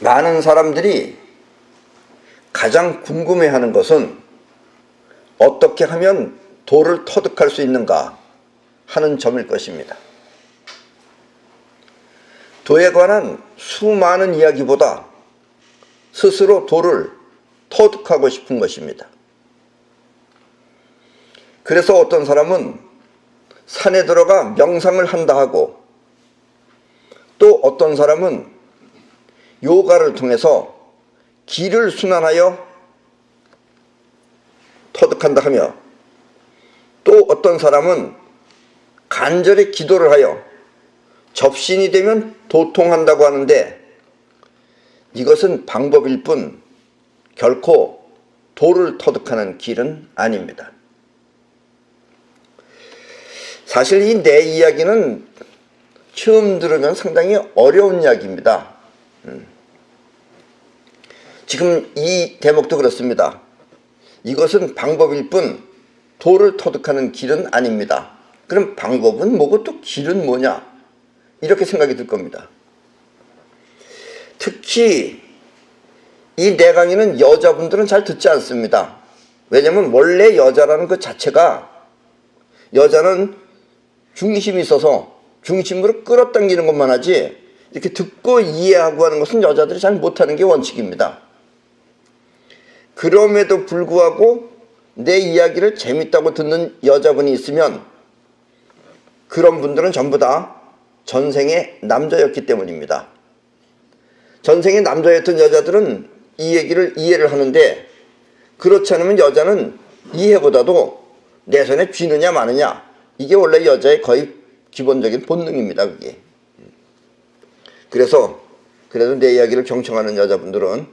많은 사람들이 가장 궁금해하는 것은 어떻게 하면 도를 터득할 수 있는가 하는 점일 것입니다. 도에 관한 수많은 이야기보다 스스로 도를 터득하고 싶은 것입니다. 그래서 어떤 사람은 산에 들어가 명상을 한다 하고, 또 어떤 사람은 요가를 통해서 기를 순환하여 터득한다 하며, 또 어떤 사람은 간절히 기도를 하여 접신이 되면 도통한다고 하는데, 이것은 방법일 뿐 결코 도를 터득하는 길은 아닙니다. 사실 이 내 이야기는 처음 들으면 상당히 어려운 이야기입니다. 지금 이 대목도 그렇습니다. 이것은 방법일 뿐 도를 터득하는 길은 아닙니다. 그럼 방법은 뭐고 또 길은 뭐냐? 이렇게 생각이 들 겁니다. 특히 이 내 강의는 여자분들은 잘 듣지 않습니다. 왜냐하면 원래 여자라는 그 자체가, 여자는 중심이 있어서 중심으로 끌어당기는 것만 하지 이렇게 듣고 이해하고 하는 것은 여자들이 잘 못하는 게 원칙입니다. 그럼에도 불구하고 내 이야기를 재밌다고 듣는 여자분이 있으면 그런 분들은 전부 다 전생의 남자였기 때문입니다. 전생의 남자였던 여자들은 이 얘기를 이해를 하는데, 그렇지 않으면 여자는 이해보다도 내 손에 쥐느냐 마느냐, 이게 원래 여자의 거의 기본적인 본능입니다. 그게. 그래서 그래도 내 이야기를 경청하는 여자분들은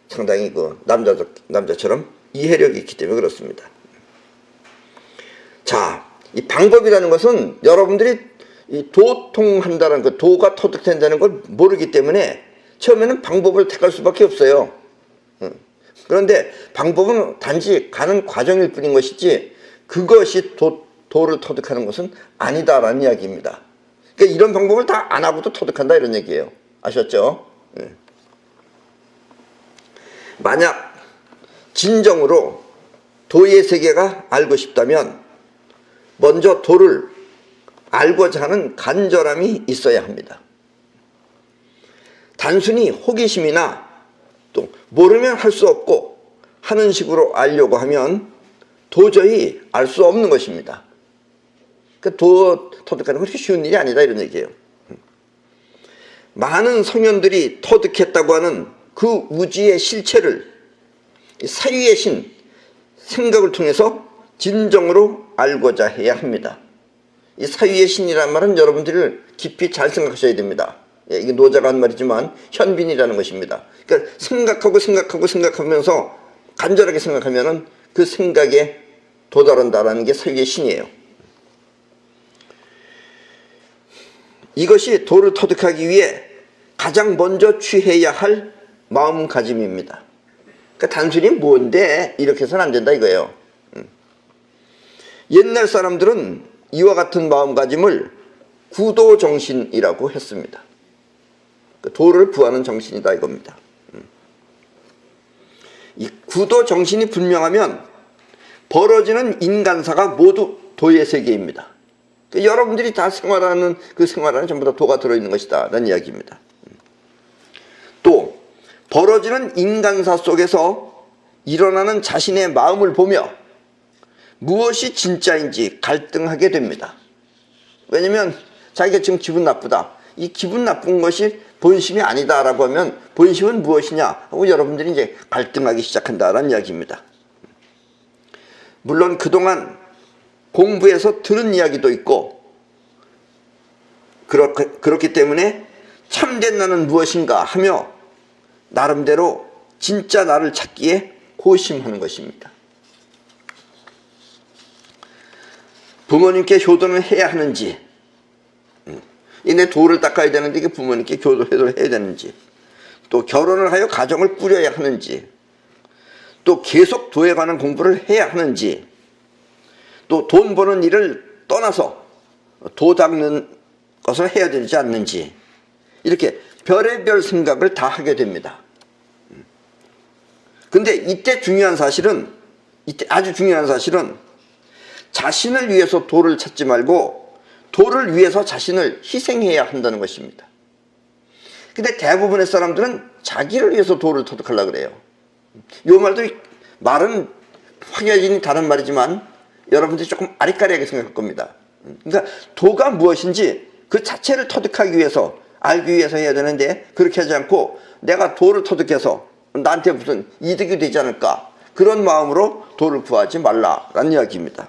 상당히 그 남자처럼 이해력이 있기 때문에 그렇습니다. 자, 이 방법이라는 것은 여러분들이 이 도통한다는 그 도가 터득된다는 걸 모르기 때문에 처음에는 방법을 택할 수밖에 없어요. 그런데 방법은 단지 가는 과정일 뿐인 것이지 그것이 도를 터득하는 것은 아니다라는 이야기입니다. 그러니까 이런 방법을 다 안 하고도 터득한다 이런 얘기예요. 아셨죠? 만약 진정으로 도의 세계가 알고 싶다면 먼저 도를 알고자 하는 간절함이 있어야 합니다. 단순히 호기심이나 또 모르면 할 수 없고 하는 식으로 알려고 하면 도저히 알 수 없는 것입니다. 그러니까 도 터득하는 건 그렇게 쉬운 일이 아니다 이런 얘기예요. 많은 성현들이 터득했다고 하는 그 우주의 실체를 사유의 신, 생각을 통해서 진정으로 알고자 해야 합니다. 이 사유의 신이라는 말은 여러분들이 깊이 잘 생각하셔야 됩니다. 이게 노자가 한 말이지만 현빈이라는 것입니다. 그러니까 생각하면서 간절하게 생각하면은 그 생각에 도달한다라는 게 사유의 신이에요. 이것이 도를 터득하기 위해 가장 먼저 취해야 할 마음가짐입니다. 그러니까 단순히 뭔데 이렇게 해서는 안 된다 이거예요. 옛날 사람들은 이와 같은 마음가짐을 구도정신이라고 했습니다. 도를 구하는 정신이다 이겁니다. 이 구도정신이 분명하면 벌어지는 인간사가 모두 도의 세계입니다. 그러니까 여러분들이 다 생활하는 그 생활 안에 전부 다 도가 들어있는 것이다 라는 이야기입니다. 또 벌어지는 인간사 속에서 일어나는 자신의 마음을 보며 무엇이 진짜인지 갈등하게 됩니다. 왜냐면 자기가 지금 기분 나쁘다, 이 기분 나쁜 것이 본심이 아니다라고 하면 본심은 무엇이냐 하고 여러분들이 이제 갈등하기 시작한다라는 이야기입니다. 물론 그동안 공부해서 들은 이야기도 있고, 그렇기 때문에 참된 나는 무엇인가 하며 나름대로 진짜 나를 찾기에 고심하는 것입니다. 부모님께 효도는 해야 하는지, 내 도를 닦아야 되는데 이게 부모님께 효도를 해야 되는지, 또 결혼을 하여 가정을 꾸려야 하는지, 또 계속 도에 관한 공부를 해야 하는지, 또 돈 버는 일을 떠나서 도 닦는 것을 해야 되지 않는지, 이렇게 별의별 생각을 다 하게 됩니다. 근데 이때 아주 중요한 사실은 자신을 위해서 도를 찾지 말고 도를 위해서 자신을 희생해야 한다는 것입니다. 근데 대부분의 사람들은 자기를 위해서 도를 터득하려고 그래요. 이 말은 확연히 다른 말이지만 여러분들이 조금 아리까리하게 생각할 겁니다. 그러니까 도가 무엇인지 그 자체를 터득하기 위해서, 알기 위해서 해야 되는데, 그렇게 하지 않고 내가 도를 터득해서 나한테 무슨 이득이 되지 않을까, 그런 마음으로 도를 구하지 말라라는 이야기입니다.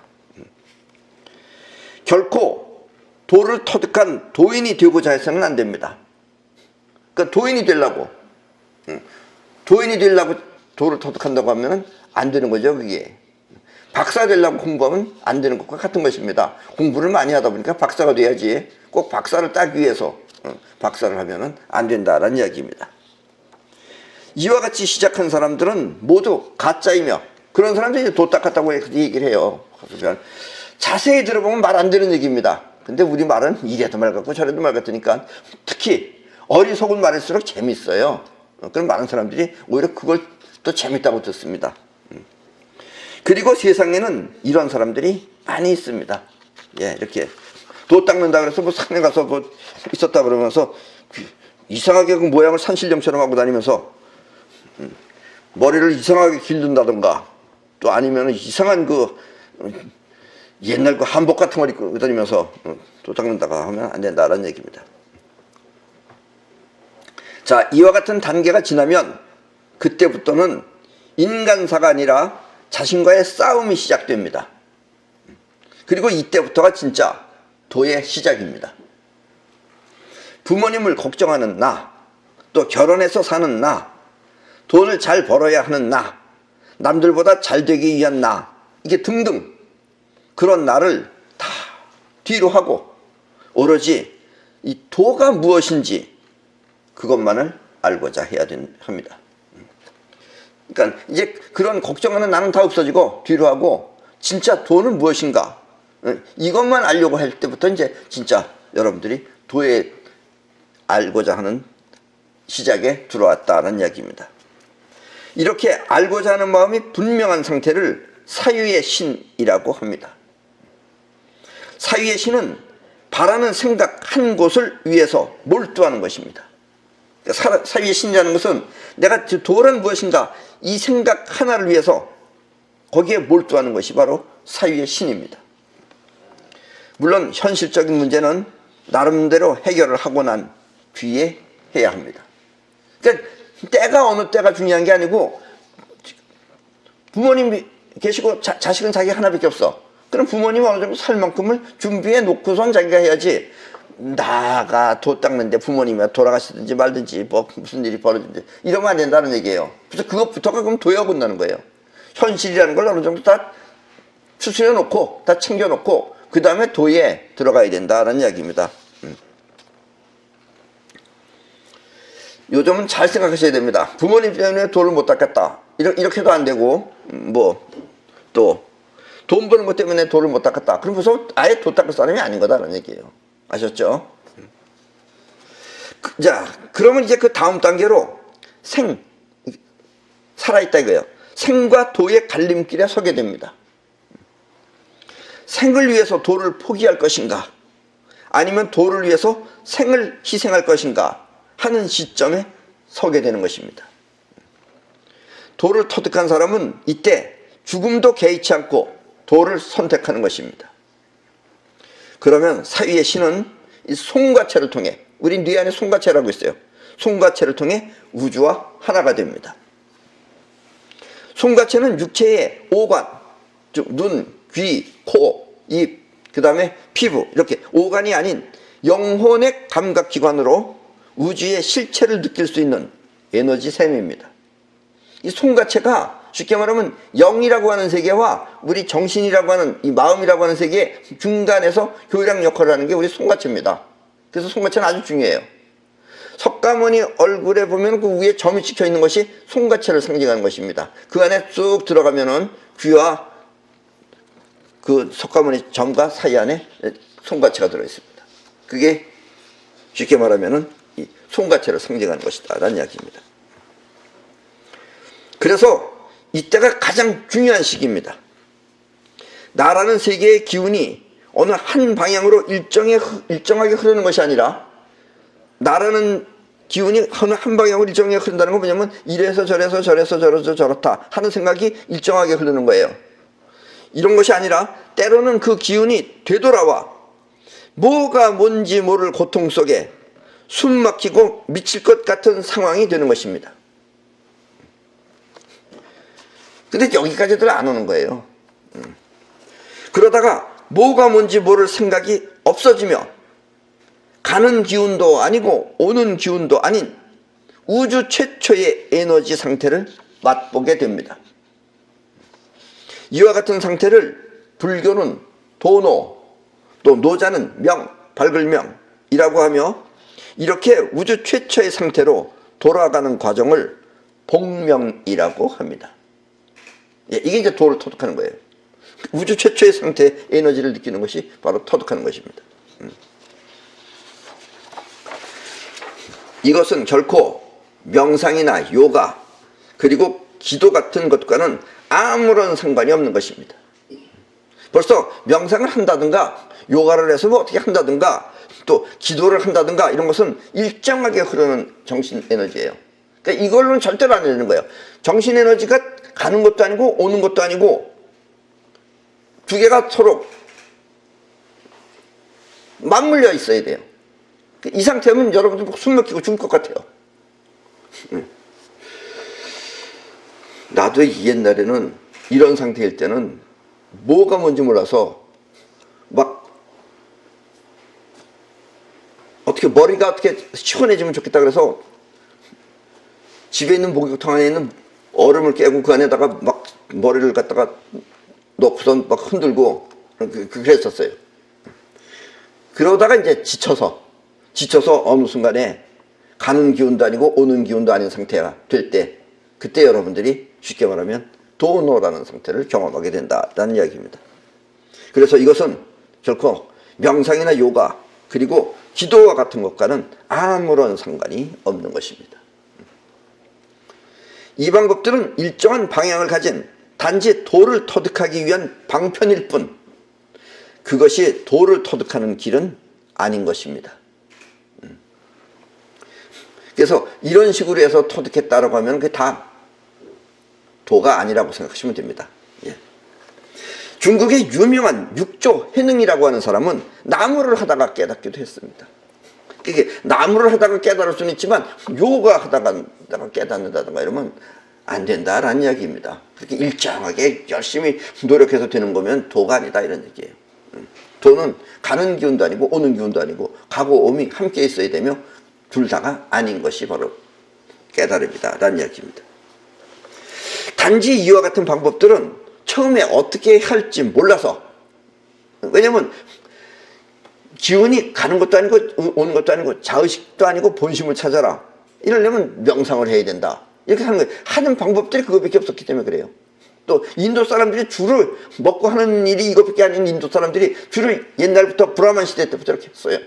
결코 도를 터득한 도인이 되고자 해서는 안 됩니다. 그러니까 도인이 되려고 도를 터득한다고 하면 안 되는 거죠. 그게 박사 되려고 공부하면 안 되는 것과 같은 것입니다. 공부를 많이 하다 보니까 박사가 돼야지, 꼭 박사를 따기 위해서 박사를 하면 안 된다라는 이야기입니다. 이와 같이 시작한 사람들은 모두 가짜이며, 그런 사람들이 도 닦았다고 얘기를 해요. 그러면 자세히 들어보면 말 안 되는 얘기입니다. 근데 우리 말은 이래도 말 같고 저래도 말 같으니까, 특히 어리석은 말일수록 재밌어요. 그럼 많은 사람들이 오히려 그걸 또 재밌다고 듣습니다. 그리고 세상에는 이런 사람들이 많이 있습니다. 예, 이렇게 도 닦는다 그래서 뭐 산에 가서 뭐 있었다 그러면서 이상하게 그 모양을 산신령처럼 하고 다니면서 머리를 이상하게 길른다던가, 또 아니면 이상한 그 옛날 그 한복 같은 걸 입고 다니면서 도 닦는다가 하면 안 된다라는 얘기입니다. 자, 이와 같은 단계가 지나면 그때부터는 인간사가 아니라 자신과의 싸움이 시작됩니다. 그리고 이때부터가 진짜 도의 시작입니다. 부모님을 걱정하는 나, 또 결혼해서 사는 나, 돈을 잘 벌어야 하는 나, 남들보다 잘 되기 위한 나, 이게 등등 그런 나를 다 뒤로 하고 오로지 이 도가 무엇인지 그것만을 알고자 해야 합니다. 그러니까 이제 그런 걱정하는 나는 다 없어지고 뒤로 하고, 진짜 도는 무엇인가, 이것만 알려고 할 때부터 이제 진짜 여러분들이 도에 알고자 하는 시작에 들어왔다는 이야기입니다. 이렇게 알고자 하는 마음이 분명한 상태를 사유의 신이라고 합니다. 사유의 신은 바라는 생각 한 곳을 위해서 몰두하는 것입니다. 사유의 신이라는 것은 내가 도란 무엇인가, 이 생각 하나를 위해서 거기에 몰두하는 것이 바로 사유의 신입니다. 물론 현실적인 문제는 나름대로 해결을 하고 난 뒤에 해야 합니다. 그러니까 때가 어느 때가 중요한 게 아니고, 부모님이 계시고 자식은 자기 하나밖에 없어. 그럼 부모님 어느 정도 살 만큼을 준비해 놓고선 자기가 해야지, 나가 도 닦는데 부모님이 돌아가시든지 말든지 뭐 무슨 일이 벌어지든지 이러면 안 된다는 얘기예요. 그래서 그것부터가 그럼 도에 어긋나는 거예요. 현실이라는 걸 어느 정도 다 추스려 놓고 다 챙겨 놓고 그 다음에 도에 들어가야 된다는 이야기입니다. 요 점은 잘 생각하셔야 됩니다. 부모님 때문에 도를 못 닦았다, 이렇게도 안 되고, 뭐 또 돈 버는 것 때문에 도를 못 닦았다, 그러면서 아예 도 닦을 사람이 아닌 거다라는 얘기예요. 아셨죠? 자, 그러면 이제 그 다음 단계로 살아있다 이거예요. 생과 도의 갈림길에 서게 됩니다. 생을 위해서 도를 포기할 것인가, 아니면 도를 위해서 생을 희생할 것인가 하는 시점에 서게 되는 것입니다. 도를 터득한 사람은 이때 죽음도 개의치 않고 도를 선택하는 것입니다. 그러면 사유의 신은 이 송가체를 통해, 우리 뇌 안에 송가체라고 있어요. 송가체를 통해 우주와 하나가 됩니다. 송가체는 육체의 오관, 즉 눈, 귀, 코, 입, 그 다음에 피부, 이렇게 오관이 아닌 영혼의 감각기관으로 우주의 실체를 느낄 수 있는 에너지 샘입니다. 이 송가체가 쉽게 말하면 영이라고 하는 세계와 우리 정신이라고 하는 이 마음이라고 하는 세계 중간에서 교이랑 역할을 하는 게 우리 송가체입니다. 그래서 송가체는 아주 중요해요. 석가모니 얼굴에 보면 그 위에 점이 찍혀 있는 것이 송가체를 상징하는 것입니다. 그 안에 쑥 들어가면은 귀와 그 석가모니 점과 사이 안에 송가체가 들어 있습니다. 그게 쉽게 말하면은 이 손가체를 상징하는 것이다 라는 이야기입니다. 그래서 이때가 가장 중요한 시기입니다. 나라는 세계의 기운이 어느 한 방향으로 일정하게 흐르는 것이 아니라, 나라는 기운이 어느 한 방향으로 일정하게 흐른다는 건 뭐냐면 이래서 저래서 저래서 저래서 저렇다 하는 생각이 일정하게 흐르는 거예요. 이런 것이 아니라 때로는 그 기운이 되돌아와 뭐가 뭔지 모를 고통 속에 숨 막히고 미칠 것 같은 상황이 되는 것입니다. 근데 여기까지들 안 오는 거예요. 그러다가 뭐가 뭔지 모를 생각이 없어지며 가는 기운도 아니고 오는 기운도 아닌 우주 최초의 에너지 상태를 맛보게 됩니다. 이와 같은 상태를 불교는 도노, 또 노자는 명, 발글명이라고 하며, 이렇게 우주 최초의 상태로 돌아가는 과정을 복명이라고 합니다. 이게 이제 도를 터득하는 거예요. 우주 최초의 상태의 에너지를 느끼는 것이 바로 터득하는 것입니다. 이것은 결코 명상이나 요가 그리고 기도 같은 것과는 아무런 상관이 없는 것입니다. 벌써 명상을 한다든가 요가를 해서 뭐 어떻게 한다든가 또 기도를 한다든가 이런 것은 일정하게 흐르는 정신 에너지예요. 그러니까 이걸로는 절대로 안 되는 거예요. 정신 에너지가 가는 것도 아니고 오는 것도 아니고 두 개가 서로 맞물려 있어야 돼요. 이 상태면 여러분들 숨 막히고 죽을 것 같아요. 나도 옛날에는 이런 상태일 때는 뭐가 뭔지 몰라서 막 어떻게 머리가 어떻게 시원해지면 좋겠다 그래서 집에 있는 목욕탕 안에 있는 얼음을 깨고 그 안에다가 막 머리를 갖다가 놓고선 막 흔들고 그랬었어요. 그러다가 이제 지쳐서 어느 순간에 가는 기운도 아니고 오는 기운도 아닌 상태가 될 때, 그때 여러분들이 쉽게 말하면 도노라는 상태를 경험하게 된다라는 이야기입니다. 그래서 이것은 결코 명상이나 요가 그리고 기도와 같은 것과는 아무런 상관이 없는 것입니다. 이 방법들은 일정한 방향을 가진 단지 도를 터득하기 위한 방편일 뿐, 그것이 도를 터득하는 길은 아닌 것입니다. 그래서 이런 식으로 해서 터득했다라고 하면 그게 다 도가 아니라고 생각하시면 됩니다. 예. 중국의 유명한 육조 해능이라고 하는 사람은 나무를 하다가 깨닫기도 했습니다. 이게 나무를 하다가 깨달을 수는 있지만 요가 하다가 깨닫는다든가 이러면 안 된다라는 이야기입니다. 그렇게 일정하게 열심히 노력해서 되는 거면 도가 아니다 이런 얘기예요. 도는 가는 기운도 아니고 오는 기운도 아니고 가고 오미 함께 있어야 되며 둘 다가 아닌 것이 바로 깨달음이다 라는 이야기입니다. 단지 이와 같은 방법들은 처음에 어떻게 할지 몰라서, 왜냐면 기운이 가는 것도 아니고 오는 것도 아니고 자의식도 아니고 본심을 찾아라 이러려면 명상을 해야 된다 이렇게 하는 거예요. 하는 방법들이 그것밖에 없었기 때문에 그래요. 또 인도 사람들이 주로 먹고 하는 일이 이것밖에 아닌 인도 사람들이 주로 옛날부터 브라만 시대 때부터 이렇게 했어요.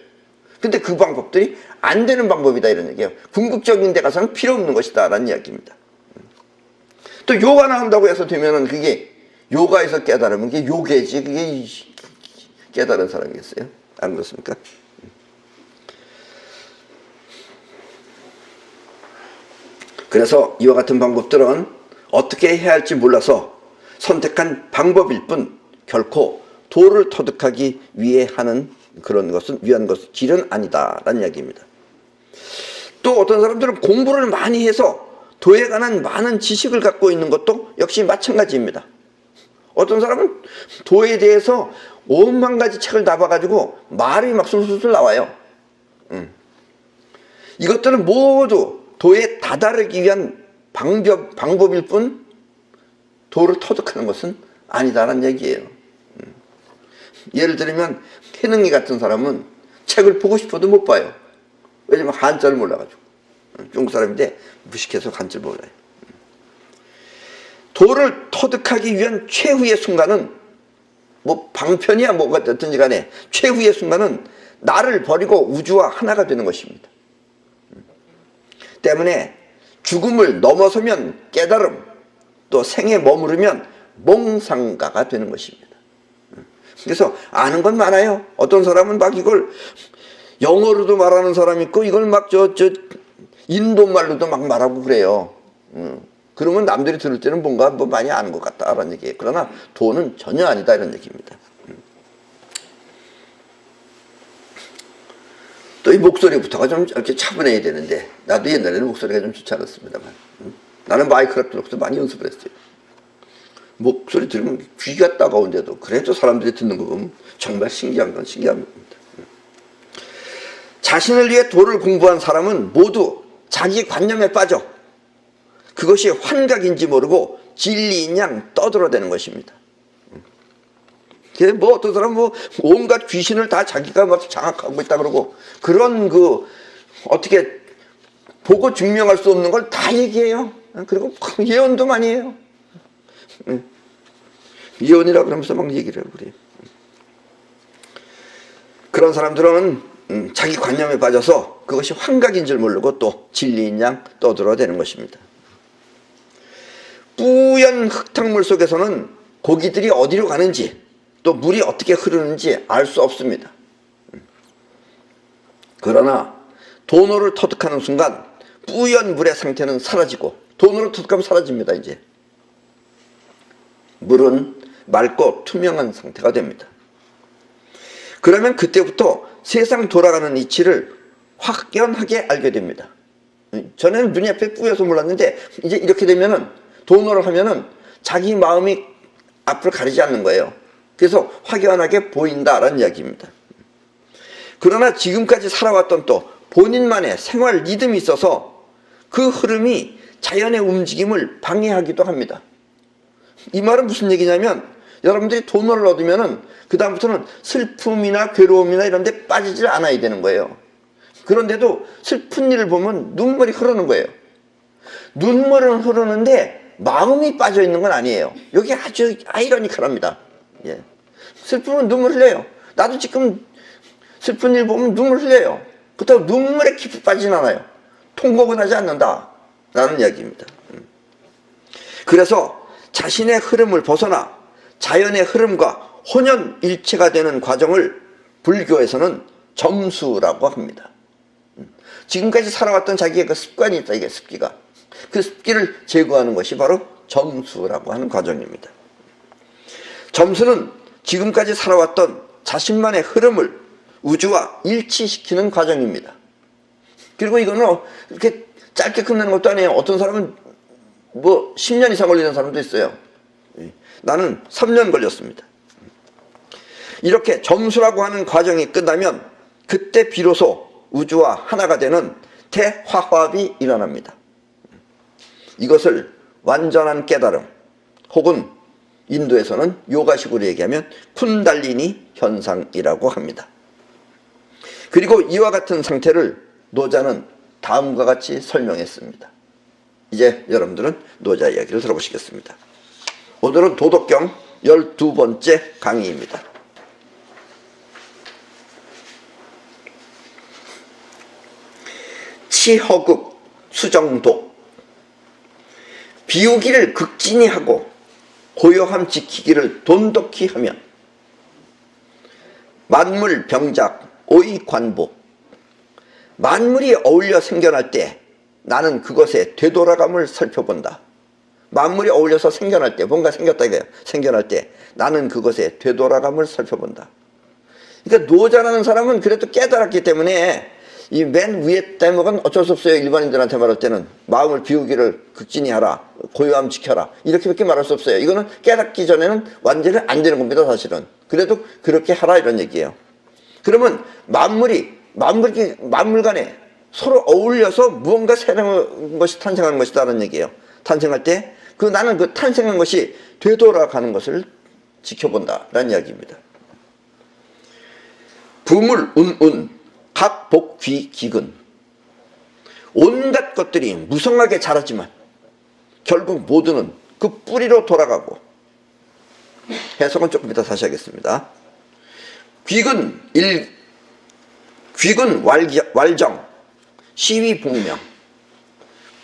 근데 그 방법들이 안 되는 방법이다 이런 얘기예요. 궁극적인 데 가서는 필요 없는 것이다 라는 이야기입니다. 또 요가나 한다고 해서 되면은 그게 요가에서 깨달으면 그게 요괴지, 그게 깨달은 사람이겠어요? 안 그렇습니까? 그래서 이와 같은 방법들은 어떻게 해야 할지 몰라서 선택한 방법일 뿐 결코 도를 터득하기 위해 하는 그런 것은 위한 것 길은 아니다라는 이야기입니다. 또 어떤 사람들은 공부를 많이 해서 도에 관한 많은 지식을 갖고 있는 것도 역시 마찬가지입니다. 어떤 사람은 도에 대해서 5만 가지 책을 다 봐가지고 말이 막 술술 나와요. 이것들은 모두 도에 다다르기 위한 방법일 뿐 도를 터득하는 것은 아니다라는 얘기예요. 예를 들면 해능이 같은 사람은 책을 보고 싶어도 못 봐요. 왜냐면 한자를 몰라가지고. 중국 사람인데 무식해서 한자를 몰라요. 도를 터득하기 위한 최후의 순간은 뭐 방편이야 뭐가 어떤지 간에 최후의 순간은 나를 버리고 우주와 하나가 되는 것입니다. 때문에 죽음을 넘어서면 깨달음, 또 생에 머무르면 몽상가가 되는 것입니다. 그래서 아는 건 많아요. 어떤 사람은 막 이걸 영어로도 말하는 사람이 있고 이걸 막 인도 말로도 막 말하고 그래요. 그러면 남들이 들을 때는 뭔가 뭐 많이 아는 것 같다라는 얘기예요. 그러나 도는 전혀 아니다 이런 얘기입니다. 또 이 목소리부터가 좀 이렇게 차분해야 되는데 나도 옛날에는 목소리가 좀 좋지 않았습니다만 나는 마이크로프도 많이 연습을 했어요. 목소리 들으면 귀가 따가운데도 그래도 사람들이 듣는 거 보면 정말 신기한 건 신기한 겁니다. 자신을 위해 도를 공부한 사람은 모두 자기 관념에 빠져 그것이 환각인지 모르고 진리인 양 떠들어대는 것입니다. 뭐 어떤 사람은 뭐 온갖 귀신을 다 자기가 막 장악하고 있다 그러고 그런 어떻게 보고 증명할 수 없는 걸 다 얘기해요. 그리고 예언도 많이 해요. 예언이라 그러면서 막 얘기를 하고 그래요. 그런 사람들은 자기 관념에 빠져서 그것이 환각인 줄 모르고 또 진리인 양 떠들어대는 것입니다. 뿌연 흙탕물 속에서는 고기들이 어디로 가는지 또 물이 어떻게 흐르는지 알 수 없습니다. 그러나 도노를 터득하는 순간 뿌연 물의 상태는 사라지고 도노를 터득하면 사라집니다. 이제 물은 맑고 투명한 상태가 됩니다. 그러면 그때부터 세상 돌아가는 이치를 확연하게 알게 됩니다. 전에는 눈이 앞에 뿌여서 몰랐는데 이제 이렇게 되면은 도노를 하면은 자기 마음이 앞을 가리지 않는 거예요. 그래서 확연하게 보인다라는 이야기입니다. 그러나 지금까지 살아왔던 또 본인만의 생활 리듬이 있어서 그 흐름이 자연의 움직임을 방해하기도 합니다. 이 말은 무슨 얘기냐면 여러분들이 도노를 얻으면은 그 다음부터는 슬픔이나 괴로움이나 이런 데 빠지질 않아야 되는 거예요. 그런데도 슬픈 일을 보면 눈물이 흐르는 거예요. 눈물은 흐르는데 마음이 빠져 있는 건 아니에요. 여기 아주 아이러니컬합니다. 예. 슬픔은 눈물 흘려요. 나도 지금 슬픈 일 보면 눈물 흘려요. 그렇다고 눈물에 깊이 빠지진 않아요. 통곡은 하지 않는다 라는 이야기입니다. 그래서 자신의 흐름을 벗어나 자연의 흐름과 혼연일체가 되는 과정을 불교에서는 점수라고 합니다. 지금까지 살아왔던 자기의 그 습관이 있다. 이게 습기가. 그 습기를 제거하는 것이 바로 점수라고 하는 과정입니다. 점수는 지금까지 살아왔던 자신만의 흐름을 우주와 일치시키는 과정입니다. 그리고 이거는 이렇게 짧게 끝내는 것도 아니에요. 어떤 사람은 뭐 10년 이상 걸리는 사람도 있어요. 나는 3년 걸렸습니다. 이렇게 점수라고 하는 과정이 끝나면 그때 비로소 우주와 하나가 되는 대화합이 일어납니다. 이것을 완전한 깨달음 혹은 인도에서는 요가식으로 얘기하면 쿤달리니 현상이라고 합니다. 그리고 이와 같은 상태를 노자는 다음과 같이 설명했습니다. 이제 여러분들은 노자 이야기를 들어보시겠습니다. 오늘은 도덕경 12번째 강의입니다. 치허극 수정도 비우기를 극진히 하고 고요함 지키기를 돈독히 하면 만물 병작 오이관보 만물이 어울려 생겨날 때 나는 그것에 되돌아감을 살펴본다. 만물이 어울려서 생겨날 때 뭔가 생겼다 이거예요. 생겨날 때 나는 그것에 되돌아감을 살펴본다. 그러니까 노자라는 사람은 그래도 깨달았기 때문에 이 맨 위에 대목은 어쩔 수 없어요. 일반인들한테 말할 때는 마음을 비우기를 극진히 하라, 고요함 지켜라 이렇게밖에 말할 수 없어요. 이거는 깨닫기 전에는 완전히 안 되는 겁니다. 사실은. 그래도 그렇게 하라 이런 얘기예요. 그러면 만물 간에 서로 어울려서 무언가 새로운 것이 탄생하는 것이다라는 얘기예요. 탄생할 때 나는 그 탄생한 것이 되돌아가는 것을 지켜본다라는 이야기입니다. 부물 운운 각복귀 기근 온갖 것들이 무성하게 자라지만 결국 모두는 그 뿌리로 돌아가고 해석은 조금 이따 다시 하겠습니다. 귀근 wal정 시위복명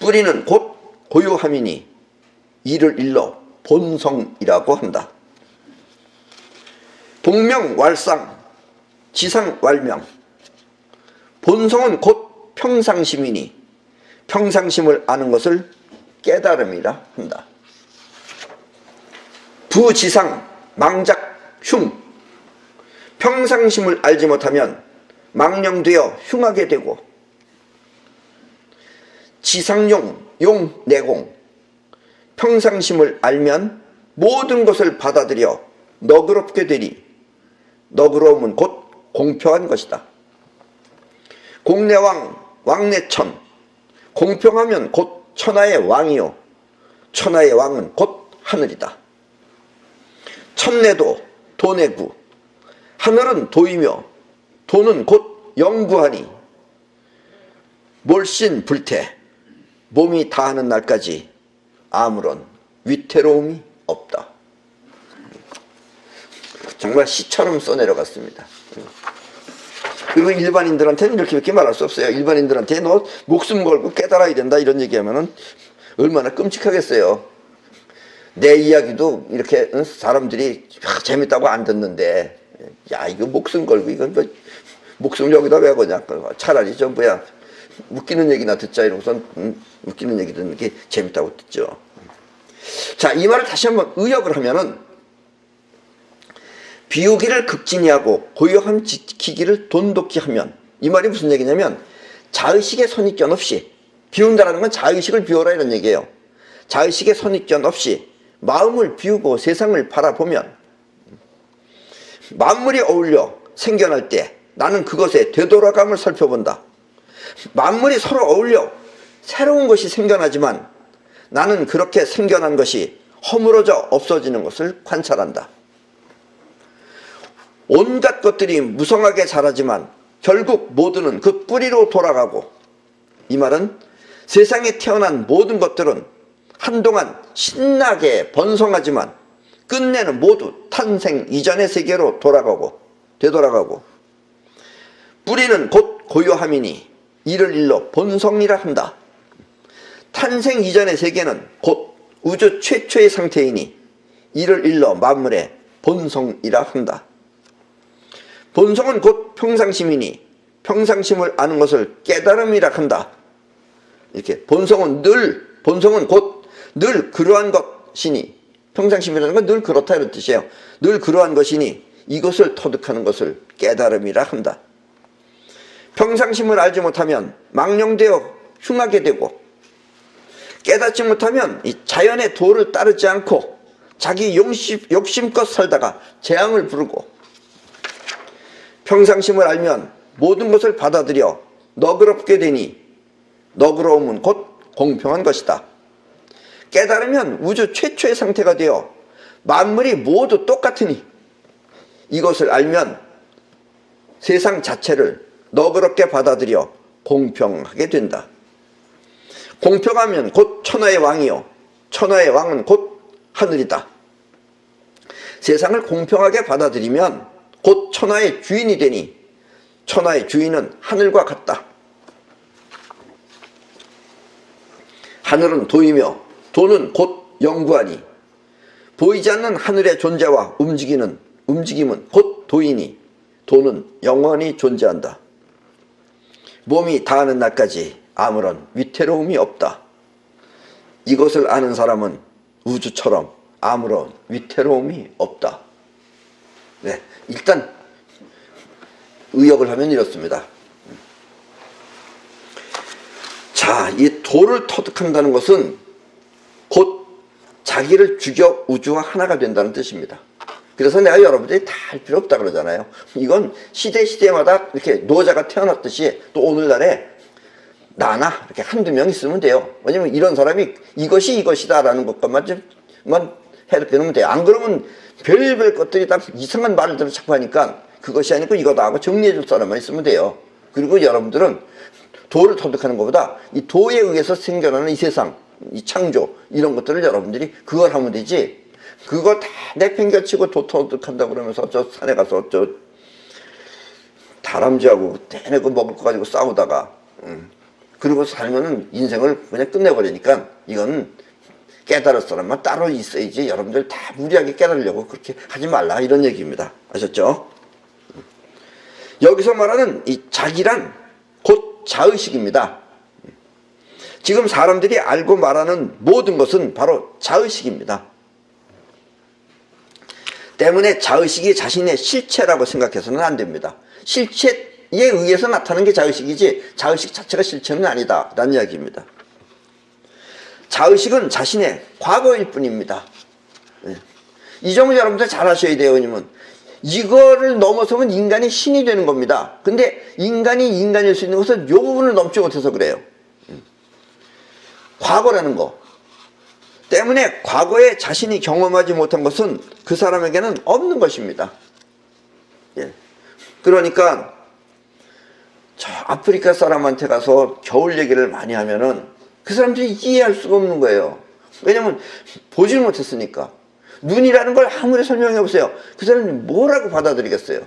뿌리는 곧 고요함이니 이를 일러 본성이라고 한다. 동명왈상, 지상왈명. 본성은 곧 평상심이니 평상심을 아는 것을 깨달음이라 한다. 부지상, 망작, 흉. 평상심을 알지 못하면 망령되어 흉하게 되고, 지상용, 용, 내공. 평상심을 알면 모든 것을 받아들여 너그럽게 되리. 너그러움은 곧 공평한 것이다. 공내왕, 왕내천. 공평하면 곧 천하의 왕이요 천하의 왕은 곧 하늘이다. 천내도 도내구. 하늘은 도이며 도는 곧 영구하니 몰신 불태. 몸이 다하는 날까지 아무런 위태로움이 없다. 정말 시처럼 써내려갔습니다. 그리고 일반인들한테는 이렇게 말할 수 없어요. 일반인들한테 너 목숨 걸고 깨달아야 된다 이런 얘기하면은 얼마나 끔찍하겠어요. 내 이야기도 이렇게 사람들이 재밌다고 안 듣는데, 야 이거 목숨 걸고 이건 뭐 목숨 여기다 왜 거냐, 차라리 좀 뭐야 웃기는 얘기나 듣자 이러고선 웃기는 얘기 듣는 게 재밌다고 듣죠. 자, 이 말을 다시 한번 의역을 하면은 비우기를 극진히 하고 고요함 지키기를 돈독히 하면, 이 말이 무슨 얘기냐면 자의식의 선입견 없이, 비운다라는 건 자의식을 비워라 이런 얘기예요. 자의식의 선입견 없이 마음을 비우고 세상을 바라보면 만물이 어울려 생겨날 때 나는 그것의 되돌아감을 살펴본다. 만물이 서로 어울려 새로운 것이 생겨나지만 나는 그렇게 생겨난 것이 허물어져 없어지는 것을 관찰한다. 온갖 것들이 무성하게 자라지만 결국 모두는 그 뿌리로 돌아가고, 이 말은 세상에 태어난 모든 것들은 한동안 신나게 번성하지만 끝내는 모두 탄생 이전의 세계로 되돌아가고 뿌리는 곧 고요함이니 이를 일러 본성이라 한다. 탄생 이전의 세계는 곧 우주 최초의 상태이니 이를 일러 만물의 본성이라 한다. 본성은 곧 평상심이니 평상심을 아는 것을 깨달음이라 한다. 이렇게 본성은 곧 늘 그러한 것이니, 평상심이라는 건 늘 그렇다 이런 뜻이에요. 늘 그러한 것이니 이것을 터득하는 것을 깨달음이라 한다. 평상심을 알지 못하면 망령되어 흉하게 되고, 깨닫지 못하면 이 자연의 도를 따르지 않고 자기 욕심껏 살다가 재앙을 부르고, 평상심을 알면 모든 것을 받아들여 너그럽게 되니 너그러움은 곧 공평한 것이다. 깨달으면 우주 최초의 상태가 되어 만물이 모두 똑같으니 이것을 알면 세상 자체를 너그럽게 받아들여 공평하게 된다. 공평하면 곧 천하의 왕이요 천하의 왕은 곧 하늘이다. 세상을 공평하게 받아들이면 곧 천하의 주인이 되니 천하의 주인은 하늘과 같다. 하늘은 도이며 도는 곧 영구하니 보이지 않는 하늘의 존재와 움직임은 곧 도이니 도는 영원히 존재한다. 몸이 다하는 날까지 아무런 위태로움이 없다. 이것을 아는 사람은 우주처럼 아무런 위태로움이 없다. 네, 일단 의역을 하면 이렇습니다. 자, 이 도를 터득한다는 것은 곧 자기를 죽여 우주와 하나가 된다는 뜻입니다. 그래서 내가 여러분들이 다 할 필요 없다 그러잖아요. 이건 시대마다 이렇게 노자가 태어났듯이 또 오늘날에 나나 이렇게 한두 명 있으면 돼요. 왜냐면 이런 사람이 이것이 이것이다라는 것만 해석해 놓으면 돼요. 안 그러면 별별 것들이 다 이상한 말을 들어 자꾸 하니까 그것이 아니고 이거다 하고 정리해 줄 사람만 있으면 돼요. 그리고 여러분들은 도를 터득하는 것보다 이 도에 의해서 생겨나는 이 세상, 이 창조, 이런 것들을 여러분들이 그걸 하면 되지, 그거 다 내팽개치고 도 터득한다 그러면서 저 산에 가서 저 다람쥐하고 내내 그 먹을 거 가지고 싸우다가 그러고 살면은 인생을 그냥 끝내버리니까 이건 깨달을 사람만 따로 있어야지 여러분들 다 무리하게 깨달으려고 그렇게 하지 말라 이런 얘기입니다. 아셨죠? 여기서 말하는 이 자기란 곧 자의식입니다. 지금 사람들이 알고 말하는 모든 것은 바로 자의식입니다. 때문에 자의식이 자신의 실체라고 생각해서는 안 됩니다. 실체에 의해서 나타나는 게 자의식이지 자의식 자체가 실체는 아니다 라는 이야기입니다. 자의식은 자신의 과거일 뿐입니다. 이 점을 여러분들 잘 아셔야 돼요. 왜냐면 이거를 넘어서면 인간이 신이 되는 겁니다. 근데 인간이 인간일 수 있는 것은 이 부분을 넘지 못해서 그래요. 과거라는 거 때문에 과거에 자신이 경험하지 못한 것은 그 사람에게는 없는 것입니다. 그러니까 저 아프리카 사람한테 가서 겨울 얘기를 많이 하면은 그 사람들이 이해할 수가 없는 거예요. 왜냐면 보질 못했으니까. 눈이라는 걸 아무리 설명해 보세요. 그 사람이 뭐라고 받아들이겠어요?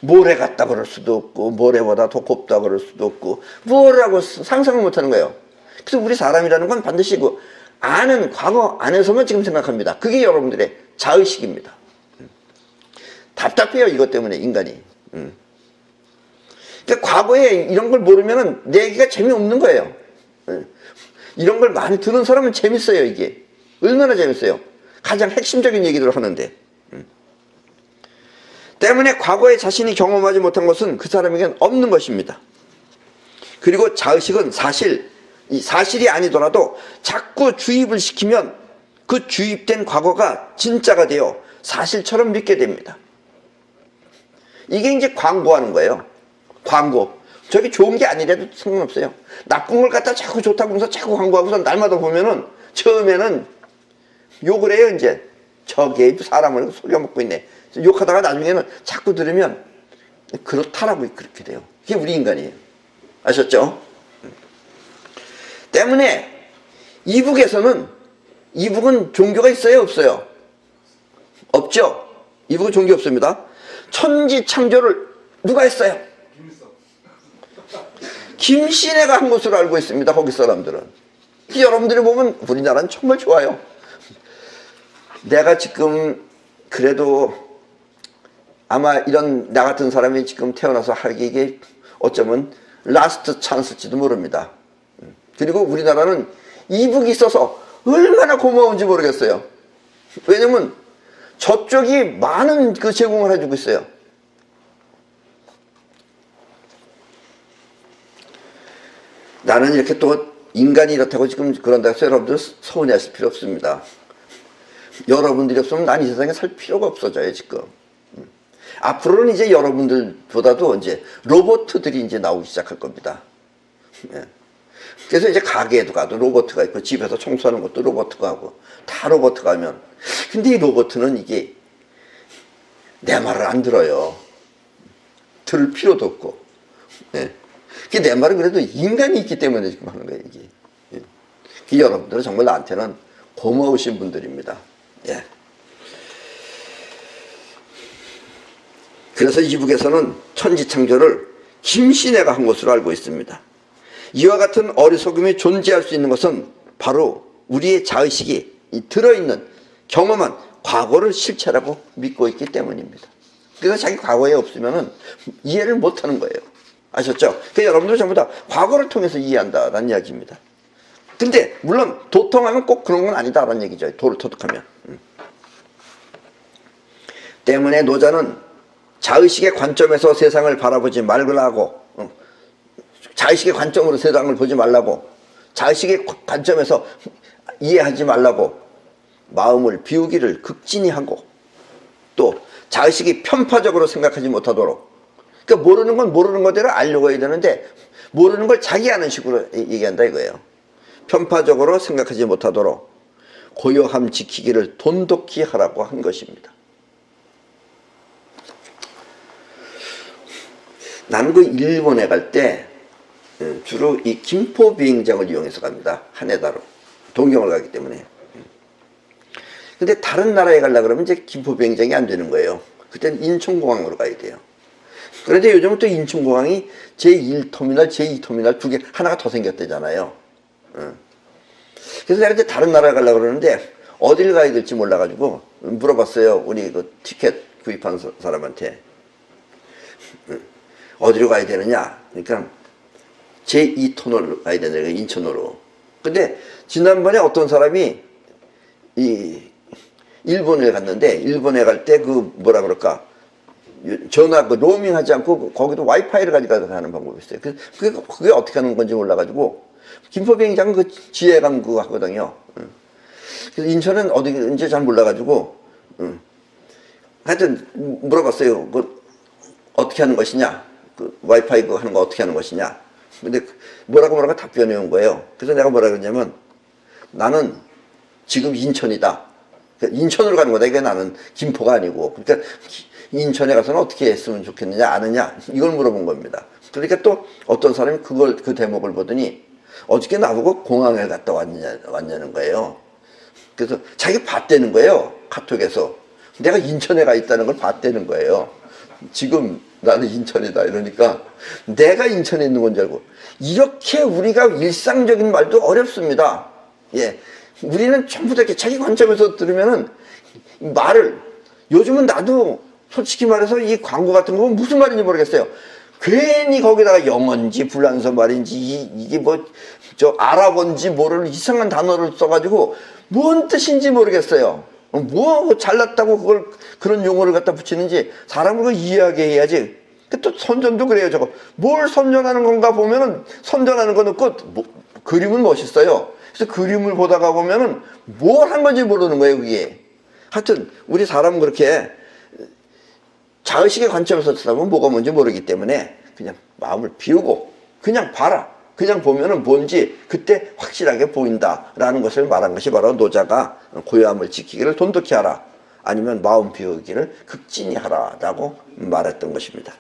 모래 같다 그럴 수도 없고 모래보다 더 곱다 그럴 수도 없고 뭐라고 상상을 못하는 거예요. 그래서 우리 사람이라는 건 반드시 그 아는 과거 안에서만 지금 생각합니다. 그게 여러분들의 자의식입니다. 답답해요. 이것 때문에 인간이. 그러니까 과거에 이런 걸 모르면 내 얘기가 재미없는 거예요. 이런 걸 많이 듣는 사람은 재밌어요. 이게 얼마나 재밌어요. 가장 핵심적인 얘기들을 하는데 때문에 과거에 자신이 경험하지 못한 것은 그 사람에게는 없는 것입니다. 그리고 자의식은 이 사실이 아니더라도 자꾸 주입을 시키면 그 주입된 과거가 진짜가 되어 사실처럼 믿게 됩니다. 이게 이제 광고하는 거예요. 광고. 저게 좋은 게 아니래도 상관없어요. 나쁜 걸 갖다 자꾸 좋다고 하면서 자꾸 광고하고서 날마다 보면은 처음에는 욕을 해요. 이제 저게 사람을 속여먹고 있네. 욕하다가 나중에는 자꾸 들으면 그렇다라고 그렇게 돼요. 이게 우리 인간이에요. 아셨죠? 때문에 이북은 종교가 있어요? 없어요? 없죠? 이북은 종교 없습니다. 천지창조를 누가 했어요? 김신혜가 한 것으로 알고 있습니다. 거기 사람들은. 여러분들이 보면 우리나라는 정말 좋아요. 내가 지금 그래도 아마 이런 나 같은 사람이 지금 태어나서 하기에 어쩌면 라스트 찬스일지도 모릅니다. 그리고 우리나라는 이북이 있어서 얼마나 고마운지 모르겠어요. 왜냐면 저쪽이 많은 그 제공을 해주고 있어요. 나는 이렇게 또 인간이 이렇다고 지금 그런다고 해서 여러분들 서운해하실 필요 없습니다. 여러분들이 없으면 난 이 세상에 살 필요가 없어져요 지금. 앞으로는 이제 여러분들보다도 이제 로봇들이 이제 나오기 시작할 겁니다. 그래서 이제 가게에도 가도 로봇가 있고 집에서 청소하는 것도 로봇가 하고 다 로봇가 하면 근데 이 로봇은 이게 내 말을 안 들어요. 들을 필요도 없고. 내 말은 그래도 인간이 있기 때문에 지금 하는 거예요, 이게. 여러분들은 정말 나한테는 고마우신 분들입니다. 그래서 이북에서는 천지창조를 김신혜가 한 것으로 알고 있습니다. 이와 같은 어리석음이 존재할 수 있는 것은 바로 우리의 자의식이 들어있는 경험한 과거를 실체라고 믿고 있기 때문입니다. 그래서 자기 과거에 없으면 이해를 못하는 거예요. 아셨죠? 그러니까 여러분들 전부 다 과거를 통해서 이해한다라는 이야기입니다. 근데 물론 도통하면 꼭 그런 건 아니다라는 얘기죠. 도를 터득하면. 때문에 노자는 자의식의 관점에서 세상을 바라보지 말라고, 자의식의 관점으로 세상을 보지 말라고, 자의식의 관점에서 이해하지 말라고 마음을 비우기를 극진히 하고, 또 자의식이 편파적으로 생각하지 못하도록, 그러니까 모르는 건 모르는 거대로 알려고 해야 되는데 모르는 걸 자기 아는 식으로 얘기한다 이거예요. 편파적으로 생각하지 못하도록 고요함 지키기를 돈독히 하라고 한 것입니다. 나는 그 일본에 갈 때 주로 이 김포 비행장을 이용해서 갑니다. 하네다로 동경을 가기 때문에. 근데 다른 나라에 가려고 그러면 이제 김포 비행장이 안 되는 거예요. 그때는 인천공항으로 가야 돼요. 그런데 요즘은 또 인천공항이 제1터미널, 제2터미널 두 개, 하나가 더 생겼대잖아요. 그래서 내가 이제 다른 나라에 가려고 그러는데 어딜 가야 될지 몰라가지고 물어봤어요. 우리 그 티켓 구입한 사람한테. 어디로 가야 되느냐? 그러니까 제2터널로 가야 되느냐, 인천으로. 근데 지난번에 어떤 사람이 일본에 갔는데, 일본에 갈 때 그 뭐라 그럴까, 전화 그 로밍 하지 않고 거기도 와이파이를 가져가서 하는 방법이 있어요. 그게 어떻게 하는 건지 몰라가지고 김포비행장 그 지혜감 그거 하거든요. 그래서 인천은 어디인지 잘 몰라가지고 하여튼 물어봤어요. 그 어떻게 하는 것이냐, 그 와이파이 그거 하는 거 어떻게 하는 것이냐. 근데 뭐라고 답변이 온 거예요. 그래서 내가 뭐라 그랬냐면, 나는 지금 인천이다. 그러니까 인천으로 가는 거다. 이게 나는 김포가 아니고. 그러니까 인천에 가서는 어떻게 했으면 좋겠느냐, 아느냐, 이걸 물어본 겁니다. 그러니까 또 어떤 사람이 그 대목을 보더니 어저께 나보고 공항에 갔다 왔냐는 거예요. 그래서 자기 봤다는 거예요. 카톡에서. 내가 인천에 가 있다는 걸 봤다는 거예요. 지금 나는 인천이다 이러니까 내가 인천에 있는 건 줄 알고. 이렇게 우리가 일상적인 말도 어렵습니다. 예, 우리는 전부 다 이렇게 자기 관점에서 들으면은 말을, 요즘은 나도 솔직히 말해서 이 광고 같은 거 무슨 말인지 모르겠어요. 괜히 거기다가 영어인지 불란서 말인지 이게 뭐 저 아랍어인지 모르는 이상한 단어를 써가지고 뭔 뜻인지 모르겠어요. 뭐 잘났다고 그걸 그런 용어를 갖다 붙이는지 사람을 그걸 이해하게 해야지. 또 선전도 그래요. 저거 뭘 선전하는 건가 보면은 선전하는 거 넣고 그림은 멋있어요. 그래서 그림을 보다가 보면은 뭘 한 건지 모르는 거예요, 그게. 하여튼 우리 사람은 그렇게 자의식의 관점에서 쳐다보면 뭐가 뭔지 모르기 때문에 그냥 마음을 비우고 그냥 봐라. 그냥 보면은 뭔지 그때 확실하게 보인다라는 것을 말한 것이 바로 노자가 고요함을 지키기를 돈독히 하라, 아니면 마음 비우기를 극진히 하라라고 말했던 것입니다.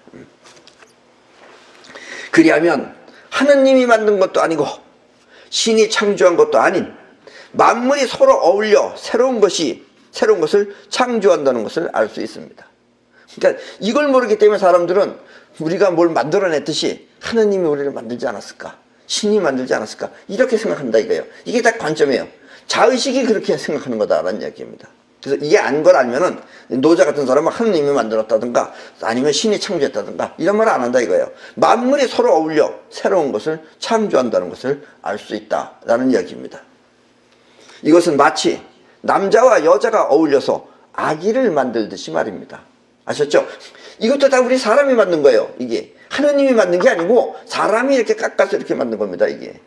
그리하면 하느님이 만든 것도 아니고 신이 창조한 것도 아닌 만물이 서로 어울려 새로운 것을 창조한다는 것을 알 수 있습니다. 그러니까 이걸 모르기 때문에 사람들은 우리가 뭘 만들어냈듯이 하느님이 우리를 만들지 않았을까, 신이 만들지 않았을까, 이렇게 생각한다 이거예요. 이게 다 관점이에요. 자의식이 그렇게 생각하는 거다라는 이야기입니다. 그래서 이게 안 걸 알면은 노자 같은 사람은 하느님이 만들었다든가 아니면 신이 창조했다든가 이런 말 안 한다 이거예요. 만물이 서로 어울려 새로운 것을 창조한다는 것을 알 수 있다라는 이야기입니다. 이것은 마치 남자와 여자가 어울려서 아기를 만들듯이 말입니다. 아셨죠? 이것도 다 우리 사람이 만든 거예요. 이게 하느님이 만든 게 아니고 사람이 이렇게 깎아서 이렇게 만든 겁니다. 이게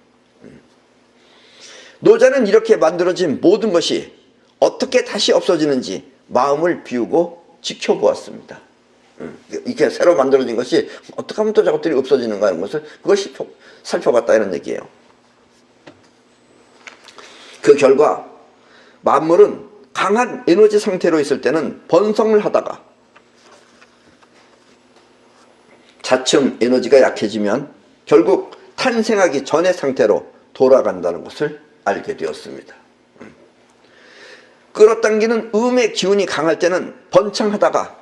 노자는 이렇게 만들어진 모든 것이 어떻게 다시 없어지는지 마음을 비우고 지켜보았습니다. 이렇게 새로 만들어진 것이 어떻게 하면 또 저것들이 없어지는가 하는 것을 그걸 살펴봤다 이런 얘기예요. 그 결과 만물은 강한 에너지 상태로 있을 때는 번성을 하다가 차츰 에너지가 약해지면 결국 탄생하기 전의 상태로 돌아간다는 것을 알게 되었습니다. 끌어당기는 음의 기운이 강할 때는 번창하다가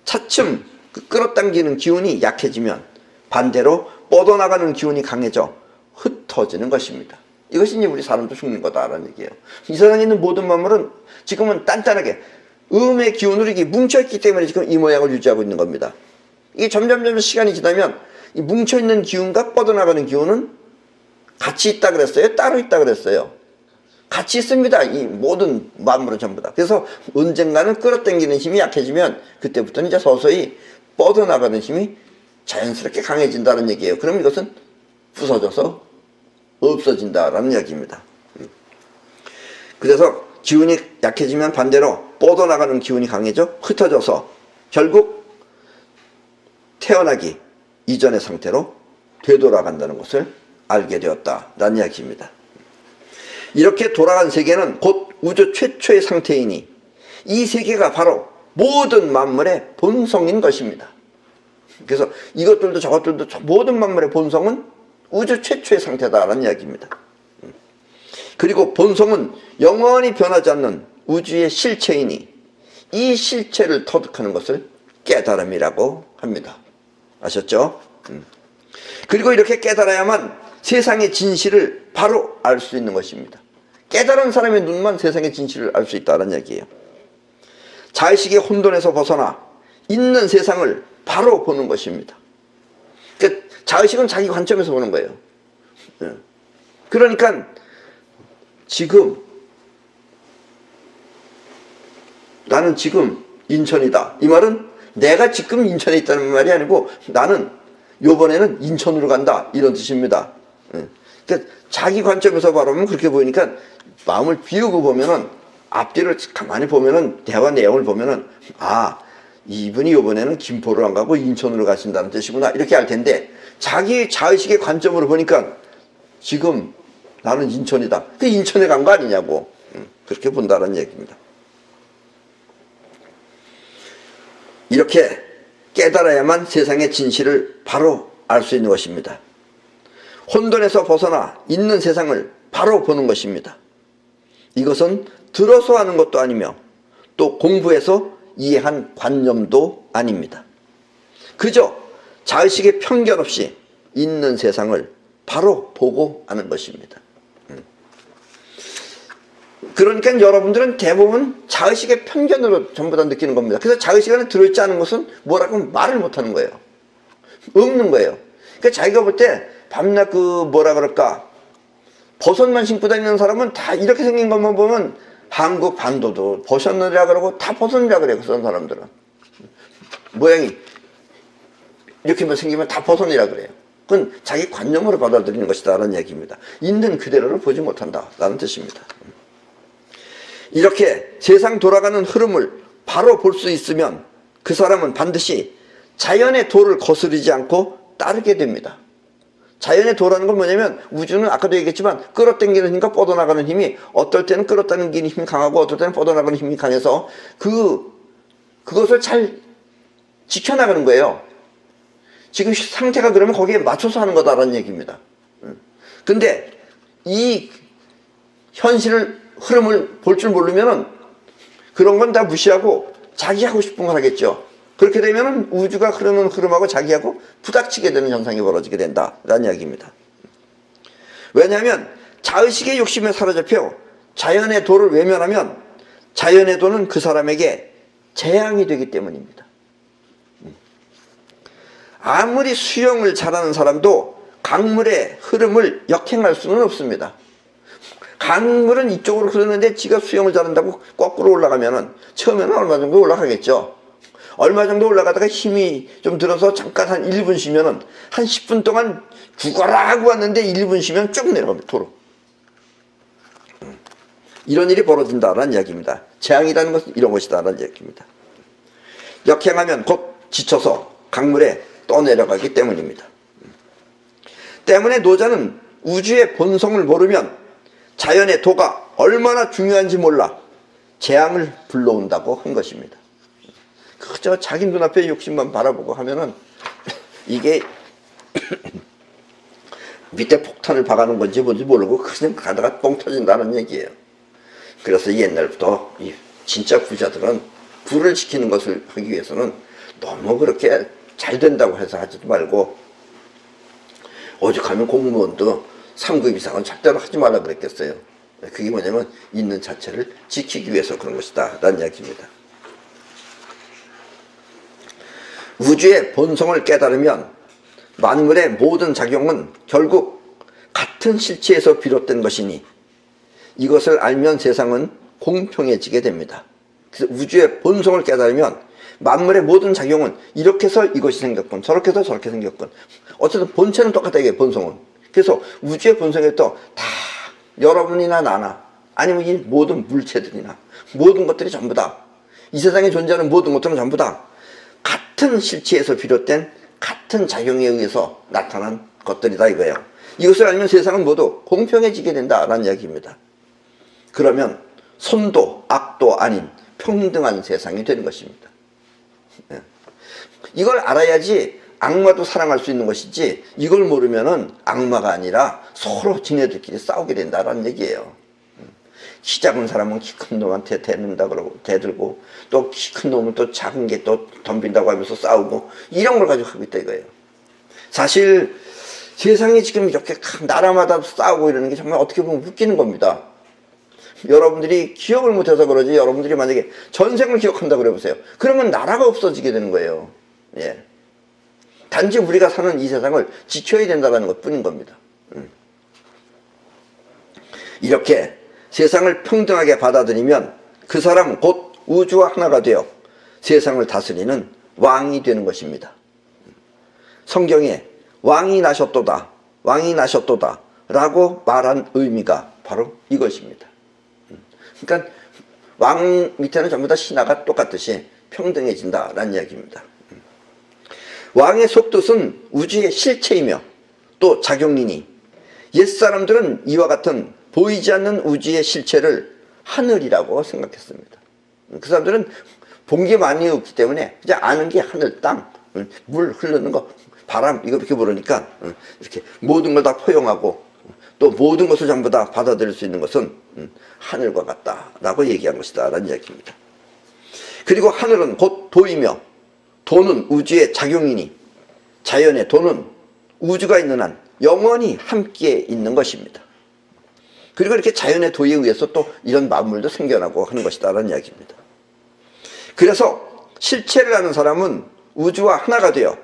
차츰 그 끌어당기는 기운이 약해지면 반대로 뻗어나가는 기운이 강해져 흩어지는 것입니다. 이것이 이제 우리 사람도 죽는 거다라는 얘기예요. 이 세상에 있는 모든 만물은 지금은 단단하게 음의 기운으로 이게 뭉쳐있기 때문에 지금 이 모양을 유지하고 있는 겁니다. 이게 점점 시간이 지나면 이 뭉쳐있는 기운과 뻗어나가는 기운은 같이 있다 그랬어요? 따로 있다 그랬어요? 같이 있습니다. 이 모든 만물은 전부 다. 그래서 언젠가는 끌어당기는 힘이 약해지면 그때부터는 이제 서서히 뻗어나가는 힘이 자연스럽게 강해진다는 얘기예요. 그럼 이것은 부서져서 없어진다라는 이야기입니다. 그래서 기운이 약해지면 반대로 뻗어나가는 기운이 강해져 흩어져서 결국 태어나기 이전의 상태로 되돌아간다는 것을 알게 되었다라는 이야기입니다. 이렇게 돌아간 세계는 곧 우주 최초의 상태이니 이 세계가 바로 모든 만물의 본성인 것입니다. 그래서 이것들도 저것들도 모든 만물의 본성은 우주 최초의 상태다라는 이야기입니다. 그리고 본성은 영원히 변하지 않는 우주의 실체이니 이 실체를 터득하는 것을 깨달음이라고 합니다. 아셨죠? 그리고 이렇게 깨달아야만 세상의 진실을 바로 알 수 있는 것입니다. 깨달은 사람의 눈만 세상의 진실을 알 수 있다는 얘기예요. 자의식의 혼돈에서 벗어나 있는 세상을 바로 보는 것입니다. 그러니까 자의식은 자기 관점에서 보는 거예요. 그러니까 지금 나는 지금 인천이다. 이 말은 내가 지금 인천에 있다는 말이 아니고 나는 요번에는 인천으로 간다. 이런 뜻입니다. 그러니까 자기 관점에서 바라보면 그렇게 보이니까 마음을 비우고 보면은 앞뒤를 가만히 보면은 대화 내용을 보면은 아 이분이 요번에는 김포로 안 가고 인천으로 가신다는 뜻이구나 이렇게 알 텐데 자기 자의식의 관점으로 보니까 지금 나는 인천이다. 그 인천에 간 거 아니냐고 그렇게 본다는 얘기입니다. 이렇게 깨달아야만 세상의 진실을 바로 알 수 있는 것입니다. 혼돈에서 벗어나 있는 세상을 바로 보는 것입니다. 이것은 들어서 하는 것도 아니며 또 공부해서 이해한 관념도 아닙니다. 그저 자의식의 편견 없이 있는 세상을 바로 보고 하는 것입니다. 그러니까 여러분들은 대부분 자의식의 편견으로 전부 다 느끼는 겁니다. 그래서 자의식 안에 들어있지 않은 것은 뭐라고 말을 못하는 거예요. 없는 거예요. 그러니까 자기가 볼 때 밤낮 뭐라 그럴까 버섯만 신고 다니는 사람은 다 이렇게 생긴 것만 보면 한국 반도도 버섯이라 그러고 다 버섯이라 그래요. 그런 사람들은 모양이 이렇게만 생기면 다 버섯이라 그래요. 그건 자기 관념으로 받아들이는 것이다 라는 얘기입니다. 있는 그대로를 보지 못한다 라는 뜻입니다. 이렇게 세상 돌아가는 흐름을 바로 볼 수 있으면 그 사람은 반드시 자연의 도를 거스르지 않고 따르게 됩니다. 자연의 도라는 건 뭐냐면 우주는 아까도 얘기했지만 끌어당기는 힘과 뻗어나가는 힘이 어떨 때는 끌어당기는 힘이 강하고 어떨 때는 뻗어나가는 힘이 강해서 그것을 잘 지켜나가는 거예요. 지금 상태가 그러면 거기에 맞춰서 하는 거다라는 얘기입니다. 근데 이 현실을 흐름을 볼 줄 모르면은 그런 건 다 무시하고 자기 하고 싶은 걸 하겠죠. 그렇게 되면은 우주가 흐르는 흐름하고 자기하고 부닥치게 되는 현상이 벌어지게 된다라는 이야기입니다. 왜냐하면 자의식의 욕심에 사로잡혀 자연의 도를 외면하면 자연의 도는 그 사람에게 재앙이 되기 때문입니다. 아무리 수영을 잘하는 사람도 강물의 흐름을 역행할 수는 없습니다. 강물은 이쪽으로 흐르는데 지가 수영을 잘한다고 거꾸로 올라가면은 처음에는 얼마 정도 올라가겠죠. 얼마 정도 올라가다가 힘이 좀 들어서 잠깐 한 1분 쉬면은 한 10분 동안 죽어라 하고 왔는데 1분 쉬면 쭉 내려갑니다. 도로. 이런 일이 벌어진다라는 이야기입니다. 재앙이라는 것은 이런 것이다라는 이야기입니다. 역행하면 곧 지쳐서 강물에 떠내려가기 때문입니다. 때문에 노자는 우주의 본성을 모르면 자연의 도가 얼마나 중요한지 몰라 재앙을 불러온다고 한 것입니다. 그저 자기 눈앞에 욕심만 바라보고 하면은 이게 밑에 폭탄을 박아놓은 건지 뭔지 모르고 그냥 가다가 뻥 터진다는 얘기예요. 그래서 옛날부터 이 진짜 부자들은 부를 지키는 것을 하기 위해서는 너무 그렇게 잘 된다고 해서 하지도 말고 오죽하면 공무원도 3급 이상은 절대로 하지 말라 그랬겠어요. 그게 뭐냐면 있는 자체를 지키기 위해서 그런 것이다 라는 이야기입니다. 우주의 본성을 깨달으면 만물의 모든 작용은 결국 같은 실체에서 비롯된 것이니 이것을 알면 세상은 공평해지게 됩니다. 그래서 우주의 본성을 깨달으면 만물의 모든 작용은 이렇게 해서 이것이 생겼군 저렇게 해서 저렇게 생겼군 어쨌든 본체는 똑같다 이게 본성은. 그래서 우주의 본성에 또 다 여러분이나 나나 아니면 이 모든 물체들이나 모든 것들이 전부 다 이 세상에 존재하는 모든 것들은 전부 다 같은 실체에서 비롯된 같은 작용에 의해서 나타난 것들이다 이거예요. 이것을 알면 세상은 모두 공평해지게 된다라는 이야기입니다. 그러면 선도 악도 아닌 평등한 세상이 되는 것입니다. 이걸 알아야지 악마도 사랑할 수 있는 것이지 이걸 모르면은 악마가 아니라 서로 지네들끼리 싸우게 된다라는 얘기예요. 키 작은 사람은 키 큰 놈한테 대는다 그러고 대들고, 또 키 큰 놈은 또 작은 게 또 덤빈다고 하면서 싸우고, 이런 걸 가지고 하고 있다 이거예요. 사실 세상이 지금 이렇게 나라마다 싸우고 이러는 게 정말 어떻게 보면 웃기는 겁니다. 여러분들이 기억을 못해서 그러지, 여러분들이 만약에 전생을 기억한다 그래 보세요. 그러면 나라가 없어지게 되는 거예요. 예. 단지 우리가 사는 이 세상을 지켜야 된다는 것 뿐인 겁니다. 이렇게 세상을 평등하게 받아들이면 그 사람은 곧 우주와 하나가 되어 세상을 다스리는 왕이 되는 것입니다. 성경에 왕이 나셨도다, 왕이 나셨도다 라고 말한 의미가 바로 이것입니다. 그러니까 왕 밑에는 전부 다 신하가 똑같듯이 평등해진다라는 이야기입니다. 왕의 속뜻은 우주의 실체이며 또 작용이니, 옛사람들은 이와 같은 보이지 않는 우주의 실체를 하늘이라고 생각했습니다. 그 사람들은 본 게 많이 없기 때문에 이제 아는 게 하늘, 땅, 물 흐르는 거, 바람, 이거 이렇게 모르니까 이렇게 모든 걸 다 포용하고 또 모든 것을 전부 다 받아들일 수 있는 것은 하늘과 같다라고 얘기한 것이다 라는 이야기입니다. 그리고 하늘은 곧 도이며 도는 우주의 작용이니, 자연의 도는 우주가 있는 한 영원히 함께 있는 것입니다. 그리고 이렇게 자연의 도에 의해서 또 이런 만물도 생겨나고 하는 것이다 라는 이야기입니다. 그래서 실체를 아는 사람은 우주와 하나가 되어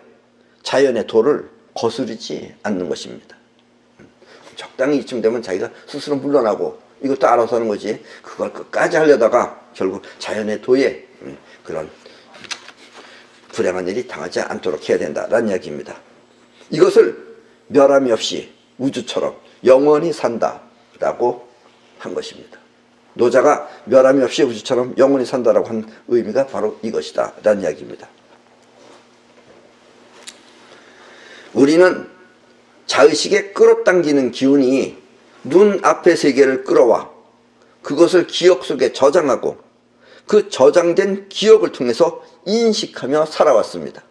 자연의 도를 거스르지 않는 것입니다. 적당히 이쯤 되면 자기가 스스로 물러나고 이것도 알아서 하는 거지, 그걸 끝까지 하려다가 결국 자연의 도에 그런 불행한 일이 당하지 않도록 해야 된다라는 이야기입니다. 이것을 멸함이 없이 우주처럼 영원히 산다라고 한 것입니다. 노자가 멸함이 없이 우주처럼 영원히 산다라고 한 의미가 바로 이것이다 라는 이야기입니다. 우리는 자의식에 끌어당기는 기운이 눈앞의 세계를 끌어와 그것을 기억 속에 저장하고 그 저장된 기억을 통해서 인식하며 살아왔습니다.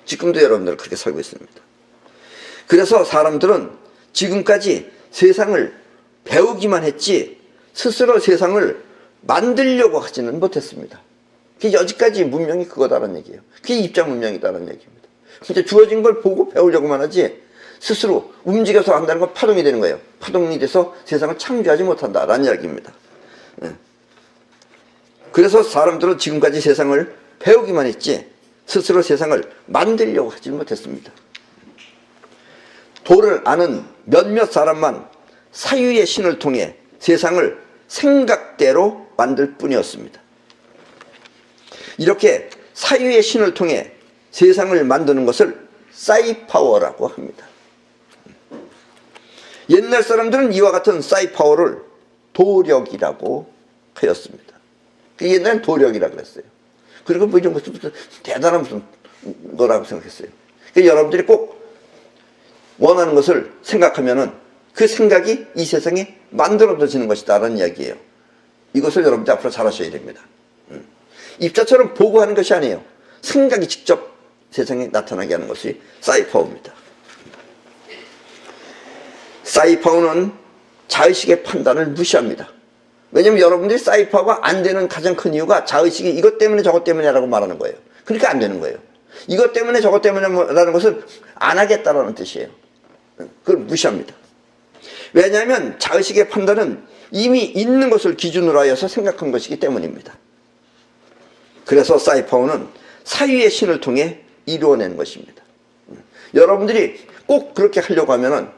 지금도 여러분들 그렇게 살고 있습니다. 그래서 사람들은 지금까지 세상을 배우기만 했지 스스로 세상을 만들려고 하지는 못했습니다. 그게 여지까지 문명이 그거다라는 얘기예요. 그게 입장 문명이다라는 얘기입니다. 이제 주어진 걸 보고 배우려고만 하지 스스로 움직여서 한다는 건 파동이 되는 거예요. 파동이 돼서 세상을 창조하지 못한다라는 이야기입니다. 그래서 사람들은 지금까지 세상을 배우기만 했지 스스로 세상을 만들려고 하지 못했습니다. 도를 아는 몇몇 사람만 사유의 신을 통해 세상을 생각대로 만들 뿐이었습니다. 이렇게 사유의 신을 통해 세상을 만드는 것을 사이파워라고 합니다. 옛날 사람들은 이와 같은 사이파워를 도력이라고 하였습니다. 옛날엔 도력이라고 그랬어요. 그리고 뭐 이런 것도 무슨 대단한 무슨 거라고 생각했어요. 여러분들이 꼭 원하는 것을 생각하면은 그 생각이 이 세상에 만들어지는 것이다 라는 이야기예요. 이것을 여러분들 앞으로 잘 하셔야 됩니다. 입자처럼 보고 하는 것이 아니에요. 생각이 직접 세상에 나타나게 하는 것이 사이파워입니다. 사이파워는 자의식의 판단을 무시합니다. 왜냐면 여러분들이 사이파워가 안 되는 가장 큰 이유가 자의식이 이것 때문에 저것 때문에 라고 말하는 거예요. 그러니까 안 되는 거예요. 이것 때문에 저것 때문에 라는 것은 안 하겠다라는 뜻이에요. 그걸 무시합니다. 왜냐하면 자의식의 판단은 이미 있는 것을 기준으로 하여서 생각한 것이기 때문입니다. 그래서 사이파워는 사유의 신을 통해 이루어내는 것입니다. 여러분들이 꼭 그렇게 하려고 하면은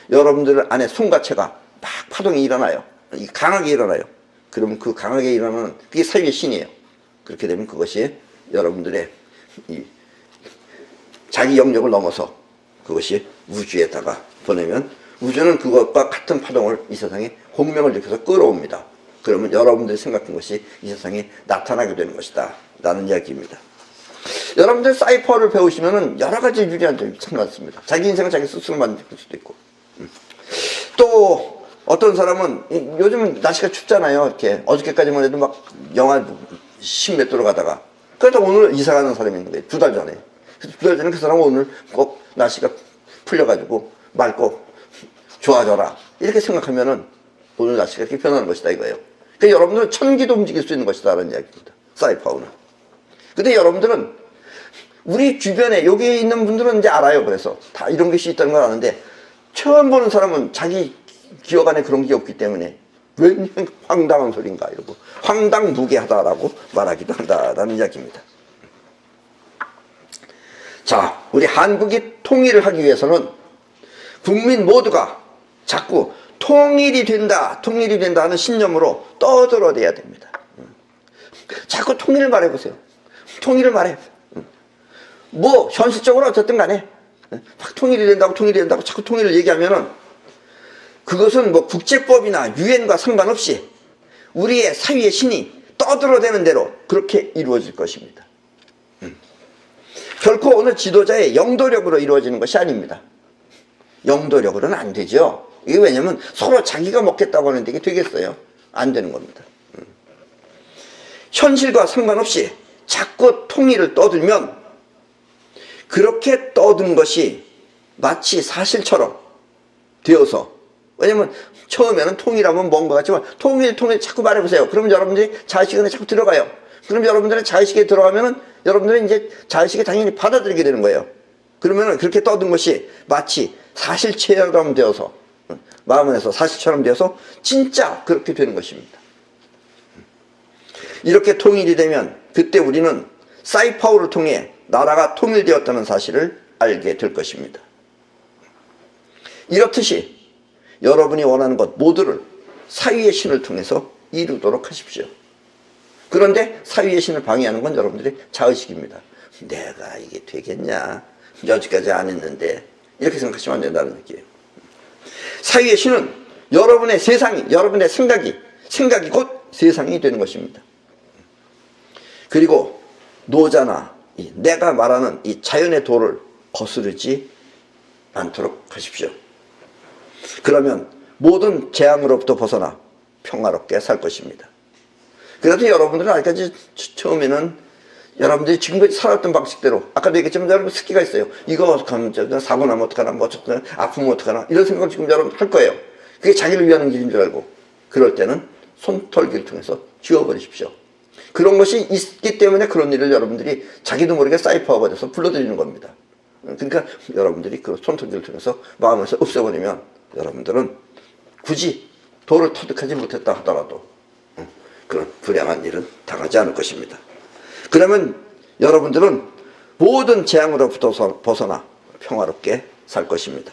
여러분들 안에 송가체가 막 파동이 일어나요. 강하게 일어나요. 그러면 그 강하게 일어나는 그게 사유의 신이에요. 그렇게 되면 그것이 여러분들의 이 자기 영역을 넘어서 그것이 우주에다가 보내면 우주는 그것과 같은 파동을 이 세상에 공명을 일으켜서 끌어옵니다. 그러면 여러분들이 생각한 것이 이 세상에 나타나게 되는 것이다 라는 이야기입니다. 여러분들 사이퍼를 배우시면 여러 가지 유리한 점이 참 많습니다. 자기 인생을 자기 스스로 만들 수도 있고, 또 어떤 사람은 요즘은 날씨가 춥잖아요. 이렇게 어저께까지만 해도 막 영하 10몇 도로 가다가, 그래서 오늘 이사 가는 사람이 있는 거예요. 2달 전에. 2달 전에 그 사람은 오늘 꼭 날씨가 풀려가지고 맑고 좋아져라 이렇게 생각하면은 모든 날씨가 이렇게 변하는 것이다 이거예요. 그러니까 여러분들은 천기도 움직일 수 있는 것이다 라는 이야기입니다. 사이파워는. 근데 여러분들은 우리 주변에 여기 있는 분들은 이제 알아요. 그래서 다 이런 것이 있다는 걸 아는데 처음 보는 사람은 자기 기억 안에 그런 게 없기 때문에 웬 황당한 소린가 이러고 황당무계하다라고 말하기도 한다라는 이야기입니다. 자, 우리 한국이 통일을 하기 위해서는 국민 모두가 자꾸 통일이 된다 하는 신념으로 떠들어대야 됩니다. 자꾸 통일을 말해보세요. 통일을 말해. 뭐 현실적으로 어쨌든 간에 막 통일이 된다고 자꾸 통일을 얘기하면은 그것은 뭐 국제법이나 유엔과 상관없이 우리의 사위의 신이 떠들어대는 대로 그렇게 이루어질 것입니다. 결코 어느 지도자의 영도력으로 이루어지는 것이 아닙니다. 영도력으로는 안 되죠. 이게 왜냐면 서로 자기가 먹겠다고 하는데 이게 되겠어요? 안 되는 겁니다. 현실과 상관없이 자꾸 통일을 떠들면 그렇게 떠든 것이 마치 사실처럼 되어서, 왜냐면 처음에는 통일하면 뭔가 같지만 통일 자꾸 말해보세요. 그러면 여러분들이 자의식에 자꾸 들어가요. 그럼 여러분들의 자의식에 들어가면은 여러분들은 이제 자의식에 당연히 받아들이게 되는 거예요. 그러면은 그렇게 떠든 것이 마치 사실처럼 되어서, 마음 안에서 사실처럼 되어서 진짜 그렇게 되는 것입니다. 이렇게 통일이 되면 그때 우리는 사이파워를 통해 나라가 통일되었다는 사실을 알게 될 것입니다. 이렇듯이 여러분이 원하는 것 모두를 사위의 신을 통해서 이루도록 하십시오. 그런데 사위의 신을 방해하는 건 여러분들의 자의식입니다. 내가 이게 되겠냐? 여지까지 안 했는데, 이렇게 생각하시면 안 된다는 얘기예요. 사위의 신은 여러분의 세상이, 여러분의 생각이 곧 세상이 되는 것입니다. 그리고 노자나 내가 말하는 이 자연의 도를 거스르지 않도록 하십시오. 그러면 모든 재앙으로부터 벗어나 평화롭게 살 것입니다. 그래도 여러분들은 아직까지 처음에는 여러분들이 지금까지 살았던 방식대로, 아까도 얘기했지만 여러분 습기가 있어요. 이거 어떡하면, 사고 나면 어떡하나, 뭐 어떡하나, 아프면 어떡하나, 이런 생각을 지금 여러분 할 거예요. 그게 자기를 위하는 길인 줄 알고. 그럴 때는 손털기를 통해서 지워버리십시오. 그런 것이 있기 때문에 그런 일을 여러분들이 자기도 모르게 사이퍼가 돼서 불러들이는 겁니다. 그러니까 여러분들이 그 손털기를 통해서 마음에서 없애버리면 여러분들은 굳이 도를 터득하지 못했다 하더라도 그런 불행한 일은 당하지 않을 것입니다. 그러면 여러분들은 모든 재앙으로부터 벗어나 평화롭게 살 것입니다.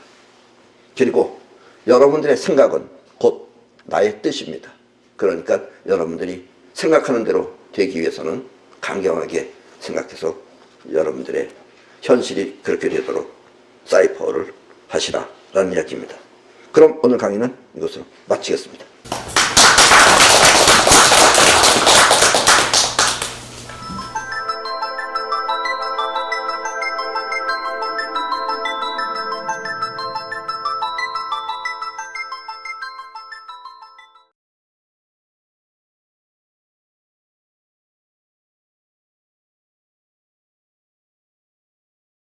그리고 여러분들의 생각은 곧 나의 뜻입니다. 그러니까 여러분들이 생각하는 대로 되기 위해서는 강경하게 생각해서 여러분들의 현실이 그렇게 되도록 사이퍼를 하시라 라는 이야기입니다. 그럼 오늘 강의는 이것으로 마치겠습니다.